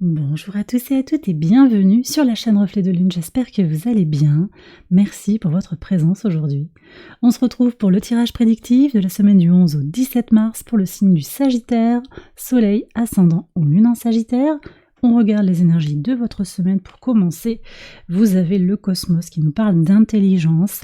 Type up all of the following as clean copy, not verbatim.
Bonjour à tous et à toutes et bienvenue sur la chaîne Reflet de Lune, j'espère que vous allez bien. Merci pour votre présence aujourd'hui. On se retrouve pour le tirage prédictif de la semaine du 11 au 17 mars pour le signe du Sagittaire, Soleil, Ascendant ou Lune en Sagittaire. On regarde les énergies de votre semaine pour commencer. Vous avez le cosmos qui nous parle d'intelligence.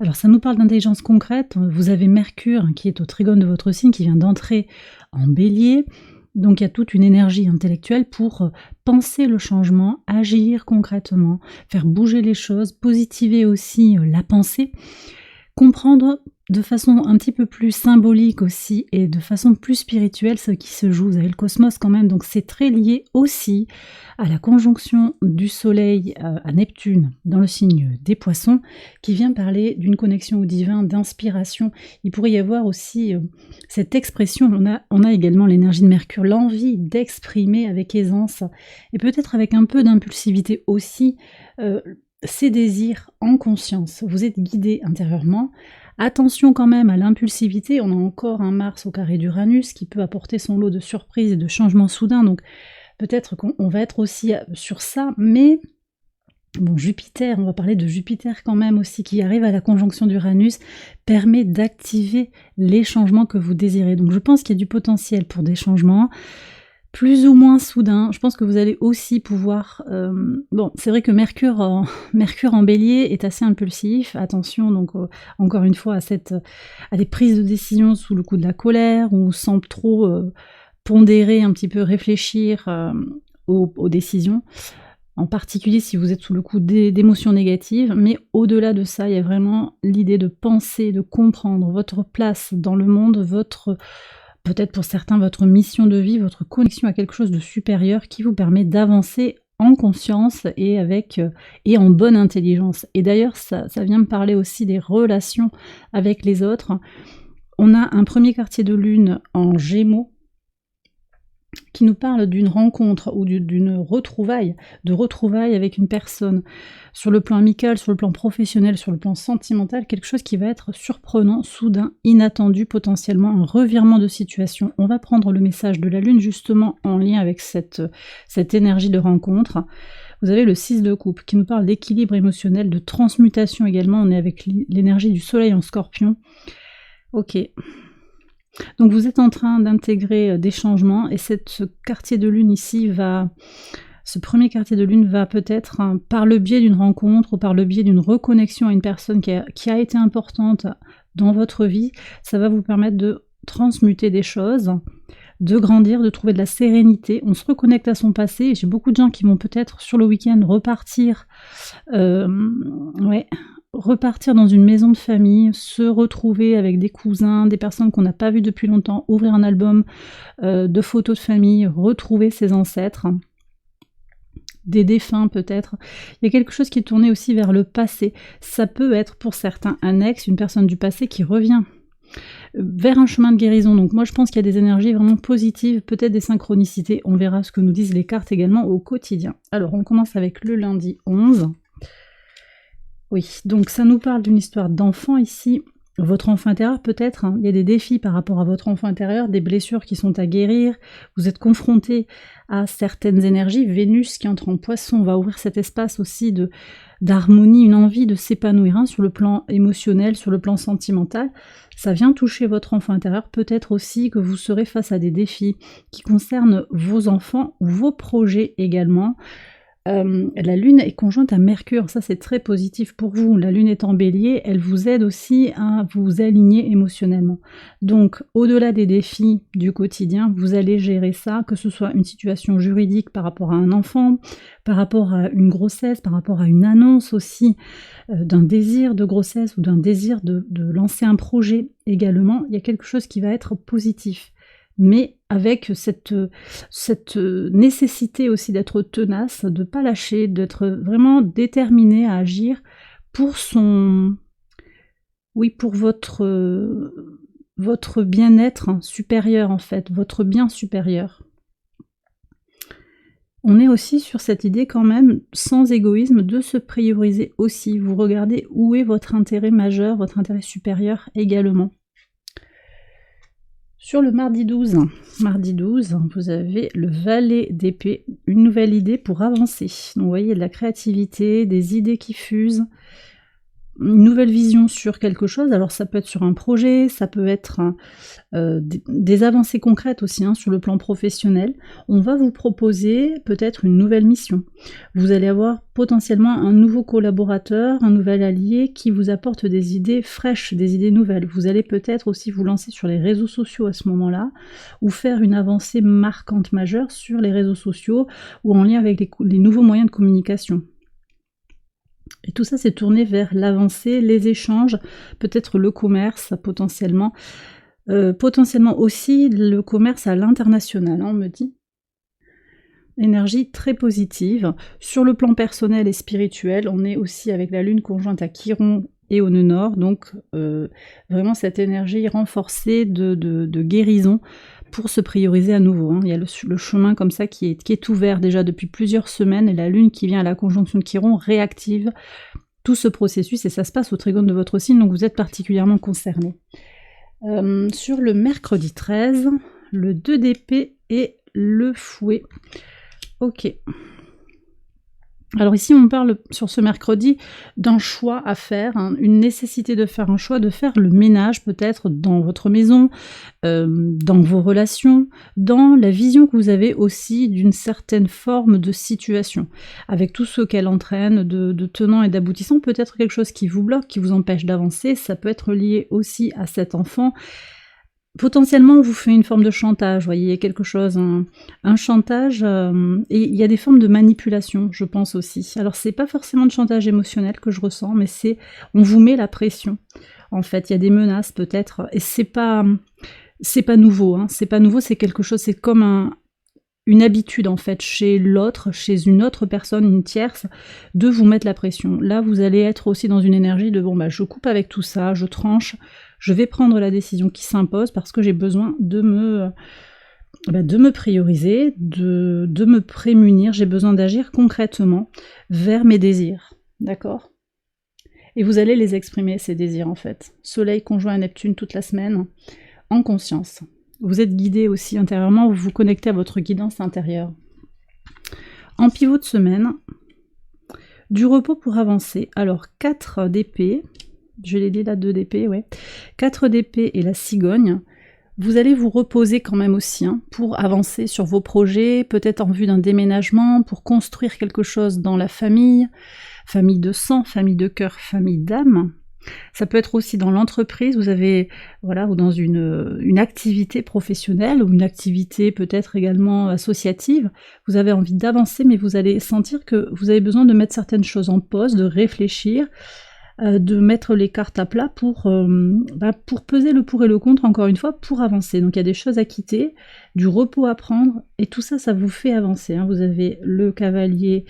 Alors ça nous parle d'intelligence concrète, vous avez Mercure qui est au trigone de votre signe qui vient d'entrer en Bélier. Donc il y a toute une énergie intellectuelle pour penser le changement, agir concrètement, faire bouger les choses, positiver aussi la pensée, comprendre de façon un petit peu plus symbolique aussi et de façon plus spirituelle ce qui se joue. Vous avez le cosmos quand même, donc c'est très lié aussi à la conjonction du soleil à Neptune dans le signe des poissons qui vient parler d'une connexion au divin, d'inspiration. Il pourrait y avoir aussi cette expression, on a également l'énergie de Mercure, l'envie d'exprimer avec aisance et peut-être avec un peu d'impulsivité aussi ses désirs en conscience. Vous êtes guidé intérieurement. Attention quand même à l'impulsivité, on a encore un Mars au carré d'Uranus qui peut apporter son lot de surprises et de changements soudains, donc peut-être qu'on va être aussi sur ça, mais bon, Jupiter, on va parler de Jupiter quand même aussi, qui arrive à la conjonction d'Uranus, permet d'activer les changements que vous désirez. Donc je pense qu'il y a du potentiel pour des changements, plus ou moins soudain. Je pense que vous allez aussi pouvoir... bon, c'est vrai que Mercure en Bélier est assez impulsif. Attention, donc, encore une fois, à des prises de décision sous le coup de la colère ou sans trop pondérer, un petit peu réfléchir aux décisions. En particulier si vous êtes sous le coup d'émotions négatives. Mais au-delà de ça, il y a vraiment l'idée de penser, de comprendre votre place dans le monde, peut-être pour certains, votre mission de vie, votre connexion à quelque chose de supérieur qui vous permet d'avancer en conscience et en bonne intelligence. Et d'ailleurs, ça vient me parler aussi des relations avec les autres. On a un premier quartier de lune en Gémeaux qui nous parle d'une rencontre ou d'une retrouvaille, avec une personne, sur le plan amical, sur le plan professionnel, sur le plan sentimental, quelque chose qui va être surprenant, soudain, inattendu, potentiellement un revirement de situation. On va prendre le message de la Lune justement en lien avec cette énergie de rencontre. Vous avez le 6 de coupe qui nous parle d'équilibre émotionnel, de transmutation également, on est avec l'énergie du soleil en Scorpion. Ok. Donc vous êtes en train d'intégrer des changements et ce quartier de lune ici ce premier quartier de lune va peut-être, par le biais d'une rencontre ou par le biais d'une reconnexion à une personne qui a été importante dans votre vie, ça va vous permettre de transmuter des choses, de grandir, de trouver de la sérénité. On se reconnecte à son passé et j'ai beaucoup de gens qui vont peut-être sur le week-end repartir dans une maison de famille, se retrouver avec des cousins, des personnes qu'on n'a pas vues depuis longtemps, ouvrir un album de photos de famille, retrouver ses ancêtres, des défunts peut-être. Il y a quelque chose qui est tourné aussi vers le passé. Ça peut être pour certains un ex, une personne du passé qui revient vers un chemin de guérison. Donc moi je pense qu'il y a des énergies vraiment positives, peut-être des synchronicités. On verra ce que nous disent les cartes également au quotidien. Alors on commence avec le lundi 11. Oui, donc ça nous parle d'une histoire d'enfant ici. Votre enfant intérieur peut-être, il y a des défis par rapport à votre enfant intérieur, des blessures qui sont à guérir, vous êtes confronté à certaines énergies. Vénus qui entre en Poisson va ouvrir cet espace aussi d'harmonie, une envie de s'épanouir sur le plan émotionnel, sur le plan sentimental. Ça vient toucher votre enfant intérieur, peut-être aussi que vous serez face à des défis qui concernent vos enfants ou vos projets également. La Lune est conjointe à Mercure, ça c'est très positif pour vous. La Lune est en Bélier, elle vous aide aussi à vous aligner émotionnellement. Donc au-delà des défis du quotidien, vous allez gérer ça, que ce soit une situation juridique par rapport à un enfant, par rapport à une grossesse, par rapport à une annonce aussi d'un désir de grossesse ou d'un désir de lancer un projet également. Il y a quelque chose qui va être positif. Mais avec cette nécessité aussi d'être tenace, de ne pas lâcher, d'être vraiment déterminé à agir pour votre bien-être supérieur en fait, votre bien supérieur. On est aussi sur cette idée quand même, sans égoïsme, de se prioriser aussi. Vous regardez où est votre intérêt majeur, votre intérêt supérieur également. Sur le mardi 12, vous avez le valet d'épée, une nouvelle idée pour avancer. Donc vous voyez, de la créativité, des idées qui fusent, une nouvelle vision sur quelque chose. Alors ça peut être sur un projet, ça peut être des avancées concrètes aussi sur le plan professionnel. On va vous proposer peut-être une nouvelle mission. Vous allez avoir potentiellement un nouveau collaborateur, un nouvel allié qui vous apporte des idées fraîches, des idées nouvelles. Vous allez peut-être aussi vous lancer sur les réseaux sociaux à ce moment-là, ou faire une avancée marquante majeure sur les réseaux sociaux, ou en lien avec les nouveaux moyens de communication. Et tout ça, c'est tourné vers l'avancée, les échanges, peut-être le commerce, potentiellement aussi le commerce à l'international, on me dit. Énergie très positive. Sur le plan personnel et spirituel, on est aussi avec la lune conjointe à Chiron et au nœud nord, donc vraiment cette énergie renforcée de guérison pour se prioriser à nouveau. Il y a le chemin comme ça qui est ouvert déjà depuis plusieurs semaines, et la lune qui vient à la conjonction de Chiron réactive tout ce processus, et ça se passe au trigone de votre signe, donc vous êtes particulièrement concerné. Sur le mercredi 13, le 2 d'épée et le fouet. Ok. Alors ici, on parle sur ce mercredi d'un choix à faire, une nécessité de faire un choix, de faire le ménage peut-être dans votre maison, dans vos relations, dans la vision que vous avez aussi d'une certaine forme de situation, avec tout ce qu'elle entraîne de tenants et d'aboutissants, peut-être quelque chose qui vous bloque, qui vous empêche d'avancer, ça peut être lié aussi à cet enfant. Potentiellement, on vous fait une forme de chantage, vous voyez, quelque chose, un chantage, et il y a des formes de manipulation, je pense aussi. Alors, c'est pas forcément de chantage émotionnel que je ressens, mais on vous met la pression. En fait, il y a des menaces, peut-être, et c'est pas nouveau, c'est pas nouveau, c'est quelque chose, c'est comme une habitude, en fait, chez l'autre, chez une autre personne, une tierce, de vous mettre la pression. Là, vous allez être aussi dans une énergie de, je coupe avec tout ça, je tranche, je vais prendre la décision qui s'impose parce que j'ai besoin de me prioriser, de me prémunir, j'ai besoin d'agir concrètement vers mes désirs, d'accord ? Et vous allez les exprimer, ces désirs, en fait. Soleil conjoint à Neptune toute la semaine, en conscience. Vous êtes guidé aussi intérieurement, vous vous connectez à votre guidance intérieure. En pivot de semaine, du repos pour avancer. Alors, 4 d'épée, je l'ai dit là, 2 d'épée, ouais. 4 d'épée et la cigogne. Vous allez vous reposer quand même aussi pour avancer sur vos projets, peut-être en vue d'un déménagement, pour construire quelque chose dans la famille, famille de sang, famille de cœur, famille d'âme. Ça peut être aussi dans l'entreprise, vous avez, ou dans une activité professionnelle, ou une activité peut-être également associative, vous avez envie d'avancer, mais vous allez sentir que vous avez besoin de mettre certaines choses en pause, de réfléchir, de mettre les cartes à plat pour peser le pour et le contre, encore une fois, pour avancer. Donc il y a des choses à quitter, du repos à prendre, et tout ça, ça vous fait avancer. Vous avez le cavalier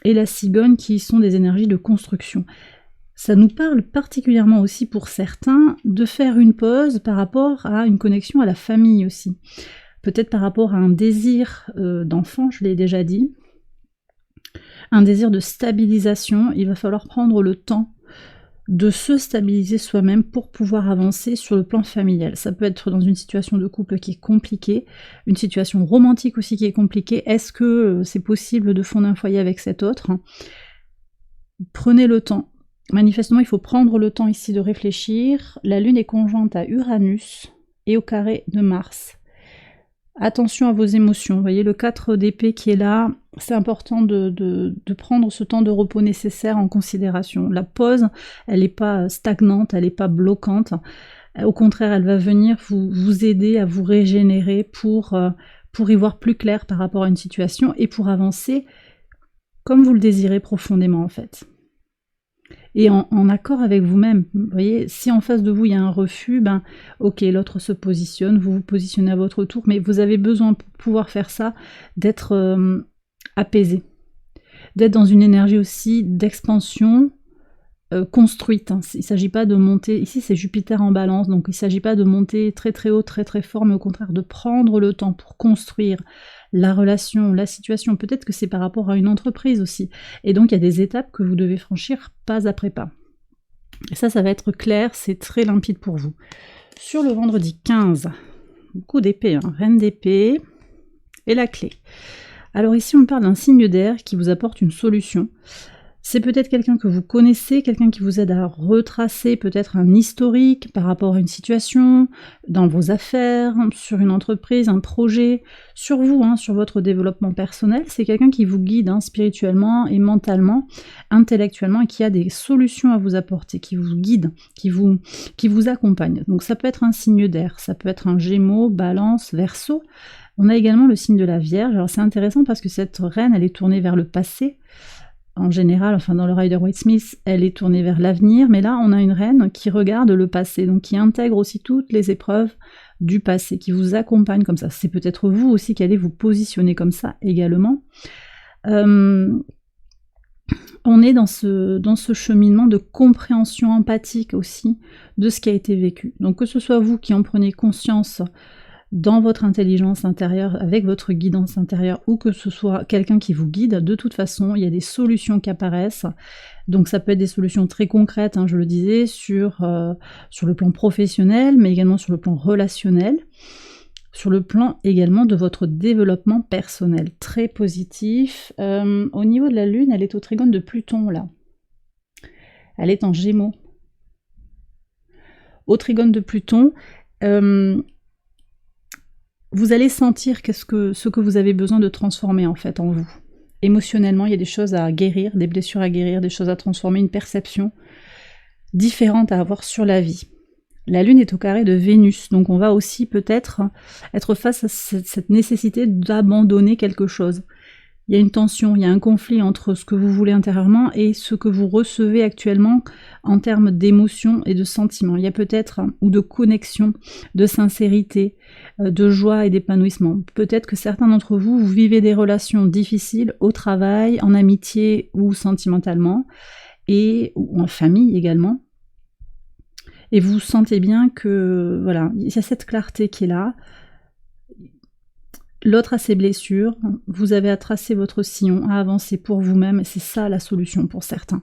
et la cigogne qui sont des énergies de construction. Ça nous parle particulièrement aussi pour certains de faire une pause par rapport à une connexion à la famille aussi. Peut-être par rapport à un désir d'enfant, je l'ai déjà dit, un désir de stabilisation. Il va falloir prendre le temps de se stabiliser soi-même pour pouvoir avancer sur le plan familial. Ça peut être dans une situation de couple qui est compliquée, une situation romantique aussi qui est compliquée. Est-ce que c'est possible de fonder un foyer avec cet autre ? Prenez le temps. Manifestement, il faut prendre le temps ici de réfléchir. La Lune est conjointe à Uranus et au carré de Mars. Attention à vos émotions. Vous voyez le 4 d'épée qui est là. C'est important de prendre ce temps de repos nécessaire en considération. La pause, elle n'est pas stagnante, elle n'est pas bloquante. Au contraire, elle va venir vous aider à vous régénérer pour y voir plus clair par rapport à une situation et pour avancer comme vous le désirez profondément en fait. Et en accord avec vous-même. Vous voyez, si en face de vous il y a un refus, ok, l'autre se positionne, vous vous positionnez à votre tour, mais vous avez besoin pour pouvoir faire ça d'être apaisé, d'être dans une énergie aussi d'expansion construite. Il ne s'agit pas de monter, ici c'est Jupiter en balance, donc il ne s'agit pas de monter très très haut, très très fort, mais au contraire de prendre le temps pour construire la relation, la situation. Peut-être que c'est par rapport à une entreprise aussi. Et donc il y a des étapes que vous devez franchir pas après pas. Et ça va être clair, c'est très limpide pour vous. Sur le vendredi 15, beaucoup d'épée, hein. Reine d'épée et la clé. Alors ici, on parle d'un signe d'air qui vous apporte une solution. C'est peut-être quelqu'un que vous connaissez, quelqu'un qui vous aide à retracer peut-être un historique par rapport à une situation, dans vos affaires, sur une entreprise, un projet, sur vous, hein, sur votre développement personnel. C'est quelqu'un qui vous guide, hein, spirituellement et mentalement, intellectuellement, et qui a des solutions à vous apporter, qui vous guide, qui vous accompagne. Donc ça peut être un signe d'air, ça peut être un Gémeaux, Balance, Verseau. On a également le signe de la Vierge. Alors c'est intéressant parce que cette reine, elle est tournée vers le passé. En général, enfin dans le Rider-Waite-Smith, elle est tournée vers l'avenir, mais là on a une reine qui regarde le passé, donc qui intègre aussi toutes les épreuves du passé, qui vous accompagne comme ça. C'est peut-être vous aussi qui allez vous positionner comme ça également. On est dans ce cheminement de compréhension empathique aussi de ce qui a été vécu. Donc que ce soit vous qui en prenez conscience dans votre intelligence intérieure, avec votre guidance intérieure, ou que ce soit quelqu'un qui vous guide, de toute façon, il y a des solutions qui apparaissent. Donc ça peut être des solutions très concrètes, hein, je le disais, sur le plan professionnel, mais également sur le plan relationnel, sur le plan également de votre développement personnel, très positif. Au niveau de la Lune, elle est au trigone de Pluton, là. Elle est en Gémeaux. Au trigone de Pluton, vous allez sentir ce que vous avez besoin de transformer en fait en vous. Émotionnellement, il y a des choses à guérir, des blessures à guérir, des choses à transformer, une perception différente à avoir sur la vie. La Lune est au carré de Vénus, donc on va aussi peut-être être face à cette nécessité d'abandonner quelque chose. Il y a une tension, il y a un conflit entre ce que vous voulez intérieurement et ce que vous recevez actuellement en termes d'émotions et de sentiments. Il y a peut-être, ou de connexion, de sincérité, de joie et d'épanouissement. Peut-être que certains d'entre vous, vous vivez des relations difficiles au travail, en amitié ou sentimentalement, ou en famille également. Et vous sentez bien que, voilà, il y a cette clarté qui est là. L'autre a ses blessures, vous avez à tracer votre sillon, à avancer pour vous-même, et c'est ça la solution pour certains.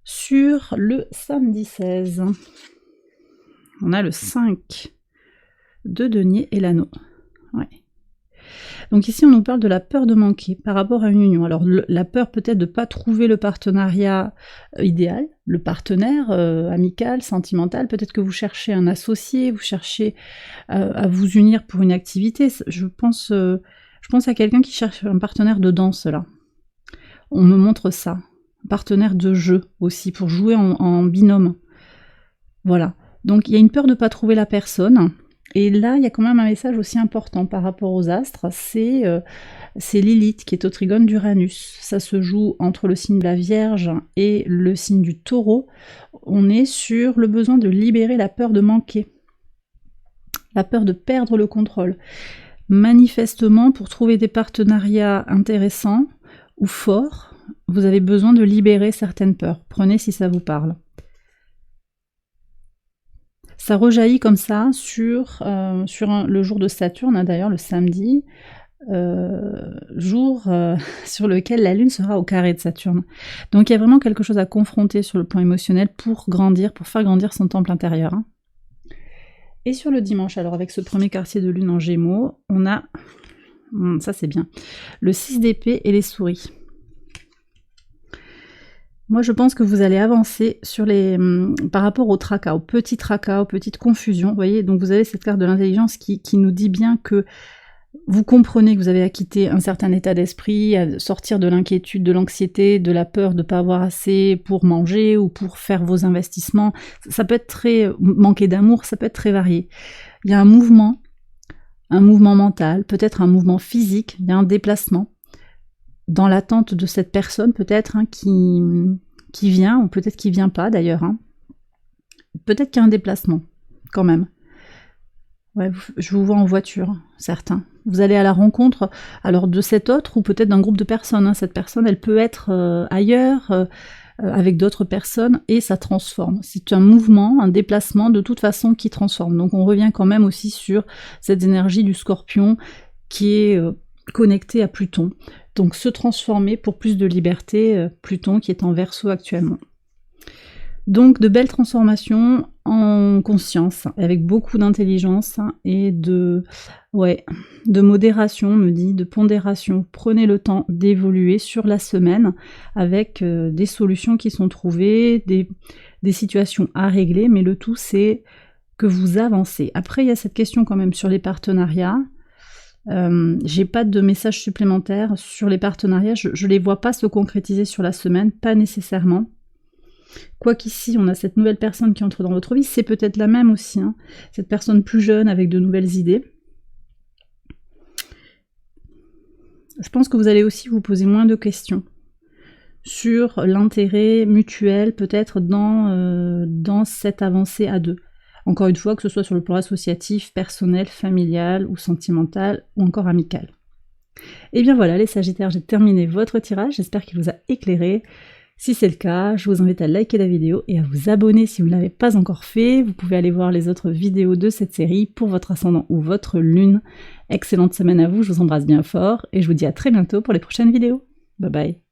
Sur le samedi 16, on a le 5 de denier et l'anneau. Ouais. Donc ici on nous parle de la peur de manquer par rapport à une union. Alors la peur peut-être de ne pas trouver le partenariat idéal, le partenaire amical, sentimental, peut-être que vous cherchez un associé, vous cherchez à vous unir pour une activité. Je pense à quelqu'un qui cherche un partenaire de danse là. On me montre ça. Un partenaire de jeu aussi, pour jouer en binôme. Voilà. Donc il y a une peur de ne pas trouver la personne. Et là, il y a quand même un message aussi important par rapport aux astres, c'est Lilith qui est au trigone d'Uranus. Ça se joue entre le signe de la Vierge et le signe du Taureau. On est sur le besoin de libérer la peur de manquer, la peur de perdre le contrôle. Manifestement, pour trouver des partenariats intéressants ou forts, vous avez besoin de libérer certaines peurs. Prenez si ça vous parle. Ça rejaillit comme ça sur le jour de Saturne, hein, d'ailleurs le samedi, jour sur lequel la Lune sera au carré de Saturne. Donc il y a vraiment quelque chose à confronter sur le plan émotionnel pour faire grandir son temple intérieur. Hein. Et sur le dimanche, alors avec ce premier quartier de Lune en Gémeaux, on a, ça c'est bien, le 6 d'épée et les souris. Moi, je pense que vous allez avancer par rapport au tracas, aux petites confusions. Vous voyez, donc vous avez cette carte de l'intelligence qui nous dit bien que vous comprenez que vous avez à quitter un certain état d'esprit, à sortir de l'inquiétude, de l'anxiété, de la peur de ne pas avoir assez pour manger ou pour faire vos investissements. Ça peut être très manquer d'amour, ça peut être très varié. Il y a un mouvement mental, peut-être un mouvement physique, il y a un déplacement. Dans l'attente de cette personne peut-être hein, qui vient, ou peut-être qui vient pas d'ailleurs. Hein. Peut-être qu'il y a un déplacement, quand même. Ouais, je vous vois en voiture, certains. Vous allez à la rencontre alors de cet autre, ou peut-être d'un groupe de personnes. Hein. Cette personne, elle peut être ailleurs, avec d'autres personnes, et ça transforme. C'est un mouvement, un déplacement, de toute façon, qui transforme. Donc on revient quand même aussi sur cette énergie du Scorpion, qui est connectée à Pluton. Donc se transformer pour plus de liberté, Pluton qui est en Verseau actuellement. Donc de belles transformations en conscience, avec beaucoup d'intelligence et de modération, on me dit, de pondération. Prenez le temps d'évoluer sur la semaine avec des solutions qui sont trouvées, des situations à régler, mais le tout c'est que vous avancez. Après il y a cette question quand même sur les partenariats. J'ai pas de message supplémentaire sur les partenariats, je les vois pas se concrétiser sur la semaine, pas nécessairement. Quoi qu'ici, on a cette nouvelle personne qui entre dans votre vie, c'est peut-être la même aussi, hein, cette personne plus jeune avec de nouvelles idées. Je pense que vous allez aussi vous poser moins de questions sur l'intérêt mutuel peut-être dans cette avancée à deux. Encore une fois, que ce soit sur le plan associatif, personnel, familial ou sentimental ou encore amical. Et bien voilà les Sagittaires, j'ai terminé votre tirage, j'espère qu'il vous a éclairé. Si c'est le cas, je vous invite à liker la vidéo et à vous abonner si vous ne l'avez pas encore fait. Vous pouvez aller voir les autres vidéos de cette série pour votre ascendant ou votre lune. Excellente semaine à vous, je vous embrasse bien fort et je vous dis à très bientôt pour les prochaines vidéos. Bye bye.